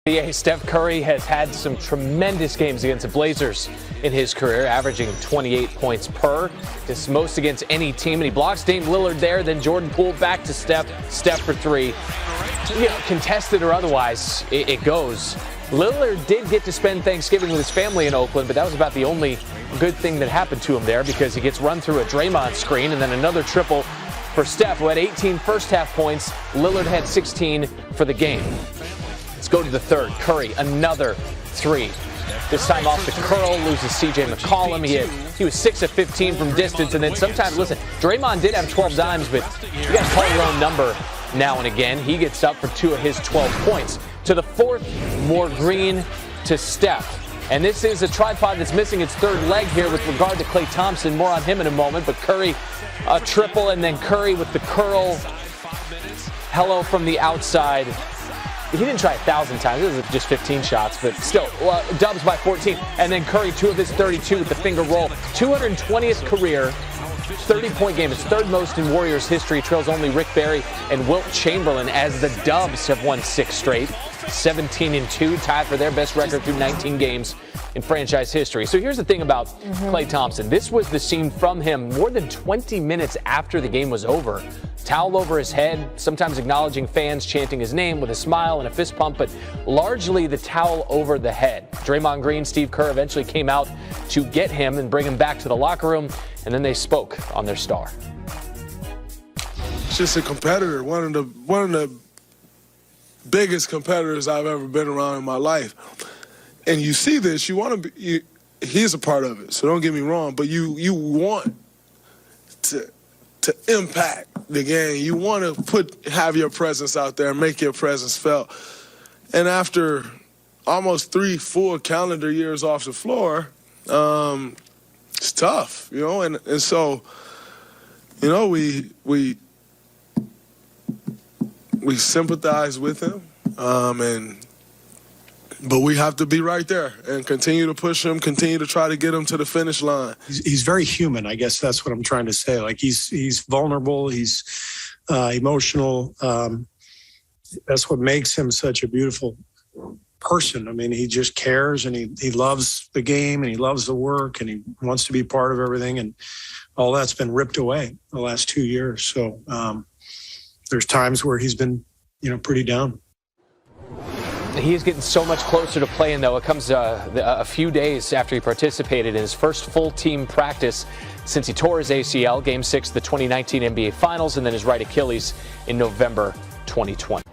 NBA, Steph Curry has had some tremendous games against the Blazers in his career, averaging 28 points per. His most against any team, and he blocks Dame Lillard there. Then Jordan Poole back to Steph. Steph for three. Contested or otherwise, it goes. Lillard did get to spend Thanksgiving with his family in Oakland, but that was about the only good thing that happened to him there because he gets run through a Draymond screen and then another triple for Steph, who had 18 first-half points. Lillard had 16 for the game. Let's go to the third. Curry, another three. This time off the curl, loses C.J. McCollum. He was 6 of 15 from distance, and then sometimes, listen, Draymond did have 12 dimes, but you got to call your own number now and again. He gets up for 2 of his 12 points. To the fourth, more green to Steph. And this is a tripod that's missing its third leg here with regard to Klay Thompson. More on him in a moment, but Curry, a triple, and then Curry with the curl. Hello from the outside. He didn't try 1,000 times. It was just 15 shots, but still, Dubs by 14. And then Curry, 2 of his 32 with the finger roll. 220th career, 30-point game. It's third most in Warriors history. Trails only Rick Barry and Wilt Chamberlain as the Dubs have won 6 straight. 17-2, tied for their best record through 19 games in franchise history. So here's the thing about Klay Thompson. This was the scene from him more than 20 minutes after the game was over. Towel over his head, sometimes acknowledging fans chanting his name with a smile and a fist pump, but largely the towel over the head. Draymond Green, Steve Kerr eventually came out to get him and bring him back to the locker room, and then they spoke on their star. It's just a competitor, one of the biggest competitors I've ever been around in my life. And you see this, you want to be, he's a part of it, so don't get me wrong, but you want to impact the game. You want to have your presence out there and make your presence felt. And after almost 3 full calendar years off the floor, it's tough, and so, we sympathize with him, but we have to be right there and continue to push him, continue to try to get him to the finish line. He's very human. I guess that's what I'm trying to say. Like he's vulnerable. He's emotional. That's what makes him such a beautiful person. I mean, he just cares and he loves the game and he loves the work and he wants to be part of everything. And all that's been ripped away the last 2 years. So there's times where he's been, pretty down. He is getting so much closer to playing, though. It comes a few days after he participated in his first full team practice since he tore his ACL, Game 6 of the 2019 NBA Finals, and then his right Achilles in November 2020.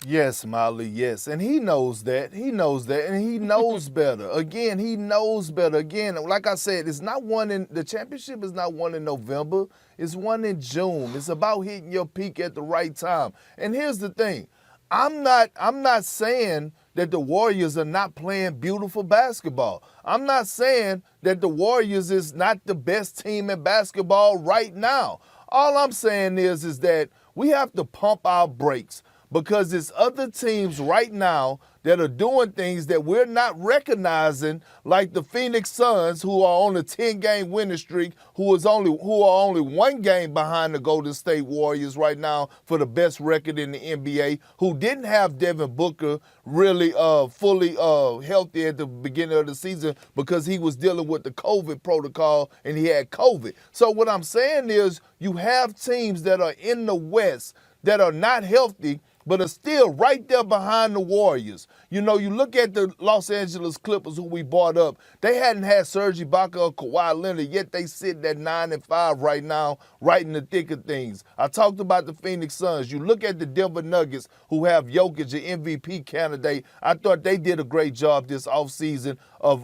Yes, Molly, yes. And he knows that. He knows that. And he knows better. Again, he knows better. Again, like I said, the championship is not won in November. It's won in June. It's about hitting your peak at the right time. And here's the thing. I'm not saying that the Warriors are not playing beautiful basketball. I'm not saying that the Warriors is not the best team in basketball right now. All I'm saying is that we have to pump our brakes because there's other teams right now that are doing things that we're not recognizing, like the Phoenix Suns, who are on a 10-game winning streak, who are only 1 game behind the Golden State Warriors right now for the best record in the NBA, who didn't have Devin Booker really fully healthy at the beginning of the season because he was dealing with the COVID protocol and he had COVID. So what I'm saying is you have teams that are in the West that are not healthy but are still right there behind the Warriors. You look at the Los Angeles Clippers, who we brought up. They hadn't had Serge Ibaka or Kawhi Leonard, yet they sit at 9-5 right now, right in the thick of things. I talked about the Phoenix Suns. You look at the Denver Nuggets, who have Jokic, an MVP candidate. I thought they did a great job this offseason of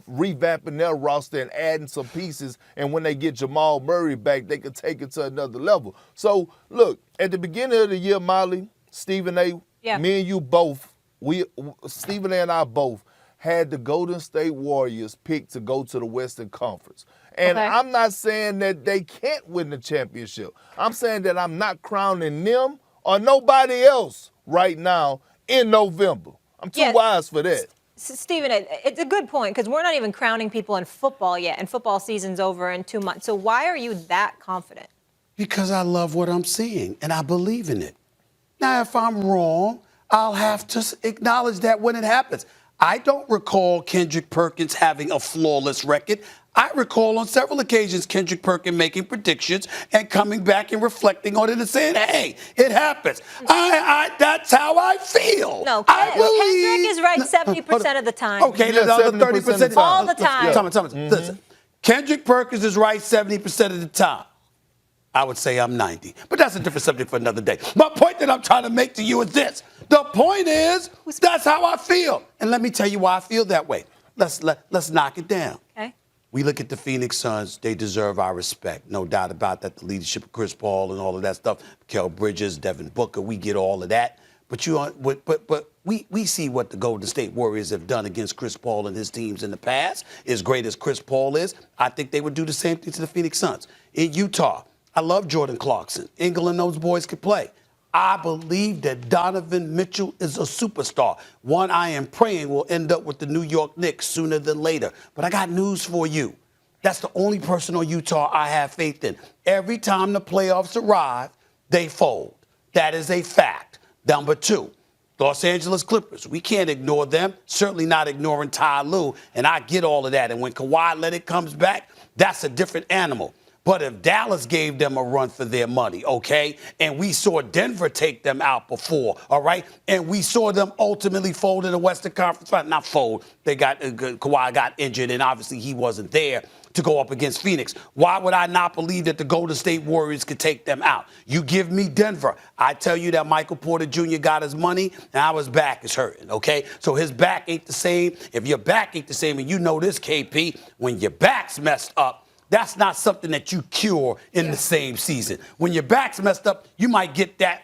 revamping their roster and adding some pieces. And when they get Jamal Murray back, they could take it to another level. So, look, at the beginning of the year, Molly, Stephen A., me and you both, Stephen A. and I both had the Golden State Warriors picked to go to the Western Conference. And I'm not saying that they can't win the championship. I'm saying that I'm not crowning them or nobody else right now in November. I'm too wise for that. Stephen, it's a good point because we're not even crowning people in football yet, and football season's over in 2 months. So why are you that confident? Because I love what I'm seeing, and I believe in it. Now, if I'm wrong, I'll have to acknowledge that when it happens. I don't recall Kendrick Perkins having a flawless record. I recall on several occasions Kendrick Perkins making predictions and coming back and reflecting on it and saying, hey, it happens. That's how I feel. No, Kendrick is right 70% of the time. Okay, Yeah, the other 70% 30%. All the time. Listen, Kendrick Perkins is right 70% of the time. I would say I'm 90. But that's a different subject for another day. My point that I'm trying to make to you is this. The point is, that's how I feel. And let me tell you why I feel that way. Let's knock it down. Okay. We look at the Phoenix Suns. They deserve our respect. No doubt about that. The leadership of Chris Paul and all of that stuff. Kel Bridges, Devin Booker, we get all of that. But we see what the Golden State Warriors have done against Chris Paul and his teams in the past. As great as Chris Paul is, I think they would do the same thing to the Phoenix Suns. In Utah, I love Jordan Clarkson. England, those boys could play. I believe that Donovan Mitchell is a superstar. One I am praying will end up with the New York Knicks sooner than later. But I got news for you. That's the only person on Utah I have faith in. Every time the playoffs arrive, they fold. That is a fact. Number two, Los Angeles Clippers. We can't ignore them. Certainly not ignoring Ty Lue. And I get all of that. And when Kawhi Leonard comes back, that's a different animal. But if Dallas gave them a run for their money, okay, and we saw Denver take them out before, all right, and we saw them ultimately fold in the Western Conference, not fold, Kawhi got injured, and obviously he wasn't there to go up against Phoenix. Why would I not believe that the Golden State Warriors could take them out? You give me Denver. I tell you that Michael Porter Jr. got his money, and now his back is hurting, okay? So his back ain't the same. If your back ain't the same, and you know this, KP, when your back's messed up, that's not something that you cure in the same season. When your back's messed up, you might get that,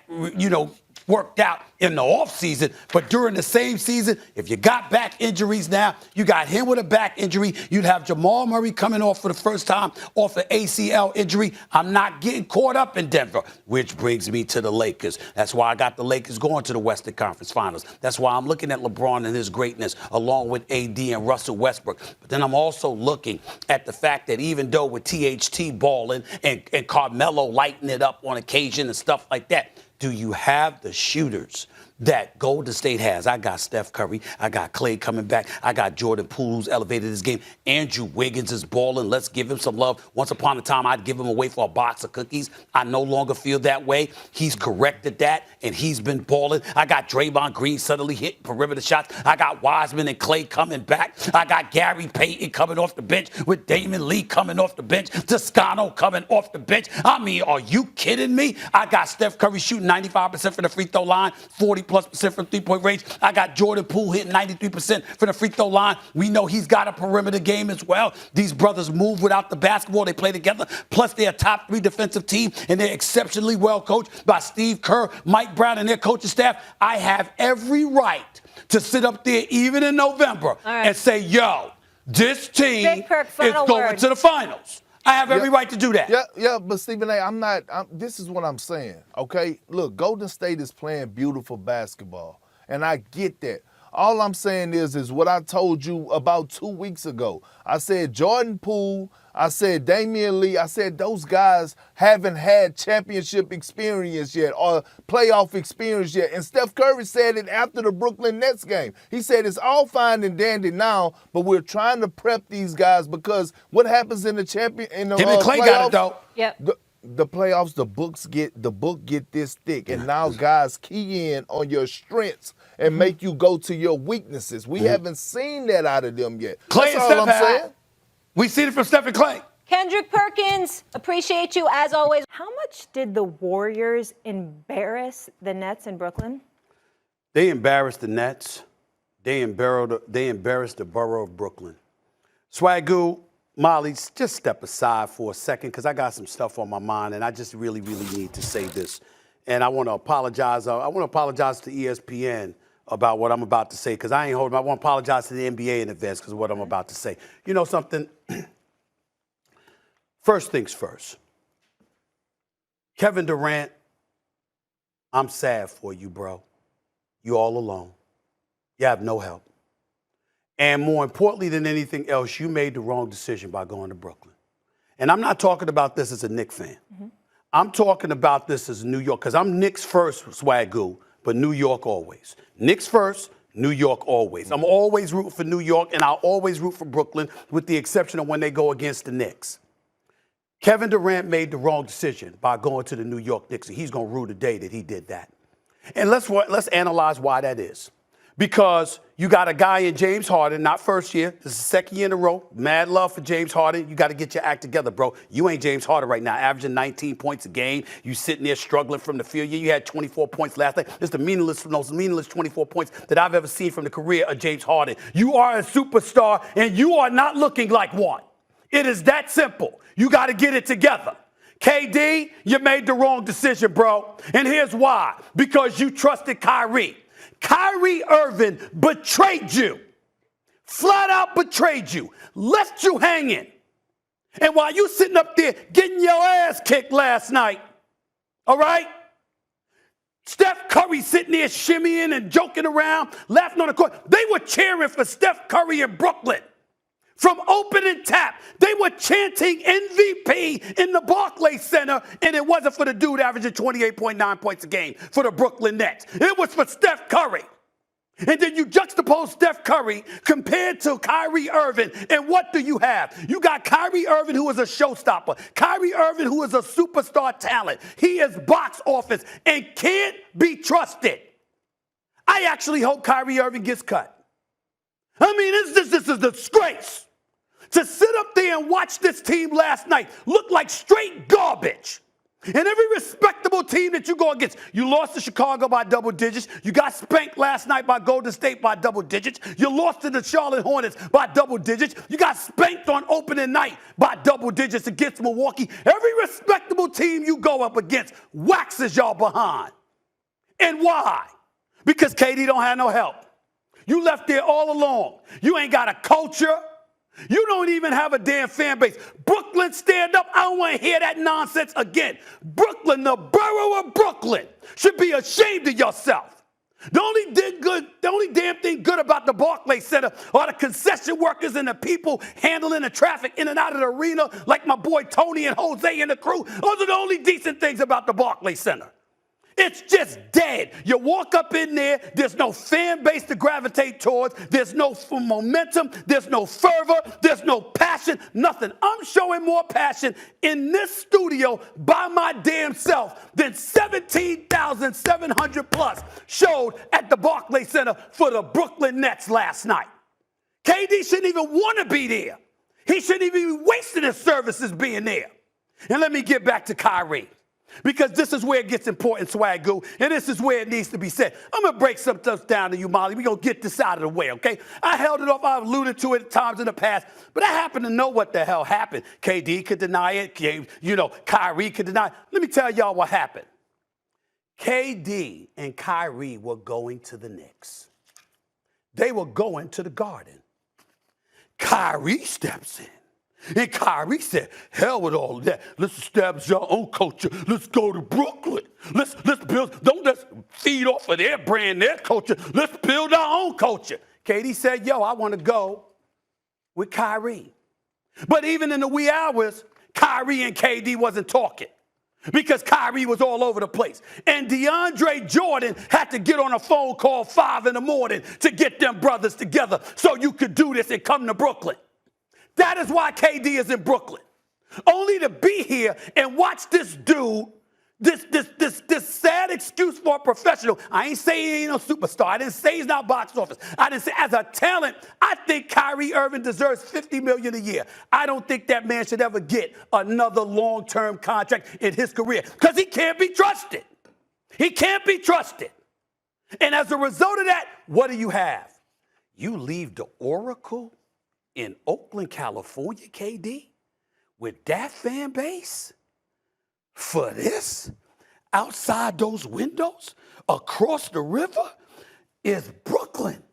worked out in the offseason. But during the same season, if you got back injuries now, you got him with a back injury, you'd have Jamal Murray coming off for the first time off an ACL injury. I'm not getting caught up in Denver, which brings me to the Lakers. That's why I got the Lakers going to the Western Conference Finals. That's why I'm looking at LeBron and his greatness along with AD and Russell Westbrook. But then I'm also looking at the fact that even though with THT balling and Carmelo lighting it up on occasion and stuff like that, do you have the shooters that Golden State has? I got Steph Curry. I got Klay coming back. I got Jordan Poole, who's elevated his game. Andrew Wiggins is balling. Let's give him some love. Once upon a time, I'd give him away for a box of cookies. I no longer feel that way. He's corrected that, and he's been balling. I got Draymond Green suddenly hitting perimeter shots. I got Wiseman and Klay coming back. I got Gary Payton coming off the bench with Damon Lee coming off the bench. Toscano coming off the bench. I mean, are you kidding me? I got Steph Curry shooting 95% from the free throw line, 40+% from three-point range. I got Jordan Poole hitting 93% from the free throw line. We know he's got a perimeter game as well. These brothers move without the basketball. They play together. Plus, they're a top 3 defensive team, and they're exceptionally well coached by Steve Kerr, Mike Brown, and their coaching staff. I have every right to sit up there even in November and say, yo, this team is going to the finals. I have every right to do that. Yeah, but Stephen A., this is what I'm saying, okay? Look, Golden State is playing beautiful basketball, and I get that. All I'm saying is what I told you about 2 weeks ago. I said Jordan Poole, I said Damian Lee, I said those guys haven't had championship experience yet or playoff experience yet. And Steph Curry said it after the Brooklyn Nets game. He said it's all fine and dandy now, but we're trying to prep these guys because what happens in the Clay playoffs, got it though. Yep. The playoffs, the book get this thick, and now guys key in on your strengths and make you go to your weaknesses. We haven't seen that out of them yet. Clay That's and all Steph I'm saying. We see it from Steph and Clay. Kendrick Perkins, appreciate you as always. How much did the Warriors embarrass the Nets in Brooklyn? They embarrassed the Nets. They embarrassed the borough of Brooklyn. Swagoo, Molly, just step aside for a second because I got some stuff on my mind, and I just really, really need to say this. And I want to apologize. I want to apologize to ESPN about what I'm about to say because I ain't holding. I want to apologize to the NBA in advance because of what I'm about to say. You know something? First things first. Kevin Durant, I'm sad for you, bro. You're all alone. You have no help. And more importantly than anything else, you made the wrong decision by going to Brooklyn. And I'm not talking about this as a Knicks fan. I'm talking about this as New York, because I'm Knicks first, Swagoo, but New York always. Knicks first, New York always. I'm always rooting for New York, and I'll always root for Brooklyn, with the exception of when they go against the Knicks. Kevin Durant made the wrong decision by going to the New York Knicks, and he's going to rue the day that he did that. And let's analyze why that is. Because you got a guy in James Harden, not first year, this is the second year in a row. Mad love for James Harden. You got to get your act together, bro. You ain't James Harden right now, averaging 19 points a game. You sitting there struggling from the field. You had 24 points last night. It's the most meaningless 24 points that I've ever seen from the career of James Harden. You are a superstar, and you are not looking like one. It is that simple. You got to get it together. KD, you made the wrong decision, bro. And here's why. Because you trusted Kyrie. Kyrie Irving betrayed you. Flat out betrayed you. Left you hanging. And while you sitting up there getting your ass kicked last night, all right? Steph Curry sitting there shimmying and joking around, laughing on the court. They were cheering for Steph Curry in Brooklyn. From opening tap, they were chanting MVP in the Barclays Center, and it wasn't for the dude averaging 28.9 points a game for the Brooklyn Nets. It was for Steph Curry. And then you juxtapose Steph Curry compared to Kyrie Irving, and what do you have? You got Kyrie Irving, who is a showstopper. Kyrie Irving, who is a superstar talent. He is box office and can't be trusted. I actually hope Kyrie Irving gets cut. I mean, this is a disgrace. To sit up there and watch this team last night look like straight garbage. And every respectable team that you go against, you lost to Chicago by double digits. You got spanked last night by Golden State by double digits. You lost to the Charlotte Hornets by double digits. You got spanked on opening night by double digits against Milwaukee. Every respectable team you go up against waxes y'all behind. And why? Because KD don't have no help. You left there all alone. You ain't got a culture. You don't even have a damn fan base. Brooklyn, stand up. I don't want to hear that nonsense again. Brooklyn, the borough of Brooklyn, should be ashamed of yourself. The only damn thing good about the Barclays Center are the concession workers and the people handling the traffic in and out of the arena, like my boy Tony and Jose and the crew. Those are the only decent things about the Barclays Center. It's just dead. You walk up in there, there's no fan base to gravitate towards, there's no momentum, there's no fervor, there's no passion, nothing. I'm showing more passion in this studio by my damn self than 17,700 plus showed at the Barclays Center for the Brooklyn Nets last night. KD shouldn't even want to be there. He shouldn't even be wasting his services being there. And let me get back to Kyrie. Because this is where it gets important, Swagoo, and this is where it needs to be said. I'm going to break some stuff down to you, Molly. We're going to get this out of the way, okay? I held it off. I've alluded to it at times in the past, but I happen to know what the hell happened. KD could deny it. Kyrie could deny it. Let me tell y'all what happened. KD and Kyrie were going to the Knicks. They were going to the Garden. Kyrie steps in. And Kyrie said, hell with all of that. Let's establish our own culture. Let's go to Brooklyn. Let's build, don't just feed off of their brand, their culture. Let's build our own culture. KD said, yo, I want to go with Kyrie. But even in the wee hours, Kyrie and KD wasn't talking because Kyrie was all over the place. And DeAndre Jordan had to get on a phone call 5 in the morning to get them brothers together so you could do this and come to Brooklyn. That is why KD is in Brooklyn. Only to be here and watch this dude, this sad excuse for a professional. I ain't saying he ain't no superstar. I didn't say he's not box office. I didn't say as a talent, I think Kyrie Irving deserves $50 million a year. I don't think that man should ever get another long-term contract in his career because he can't be trusted. He can't be trusted. And as a result of that, what do you have? You leave the Oracle in Oakland, California, KD, with that fan base for this? Outside those windows, across the river, is Brooklyn.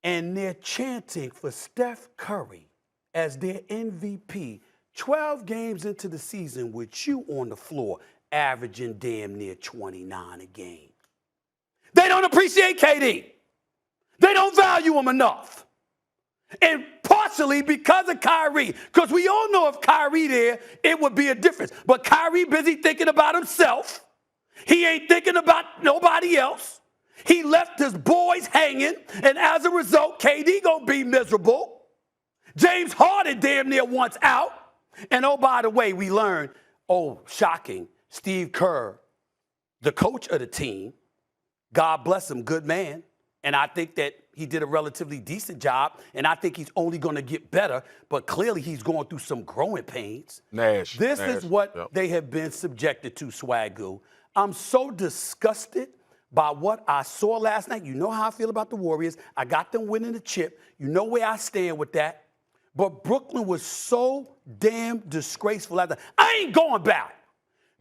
And they're chanting for Steph Curry as their MVP 12 games into the season with you on the floor, averaging damn near 29 a game. They don't appreciate KD. They don't value him enough. And partially because of Kyrie, because we all know if Kyrie there, it would be a difference. But Kyrie busy thinking about himself, He ain't thinking about nobody else. He left his boys hanging, and as a result, KD gonna be miserable. James Harden damn near wants out. And oh, by the way, we learned, shocking, Steve Kerr, the coach of the team, God bless him, good man. And I think that he did a relatively decent job, and I think he's only going to get better, but clearly he's going through some growing pains. Nash. This is what they have been subjected to, Swagoo. I'm so disgusted by what I saw last night. You know how I feel about the Warriors. I got them winning the chip. You know where I stand with that. But Brooklyn was so damn disgraceful. I ain't going back.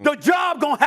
The job going to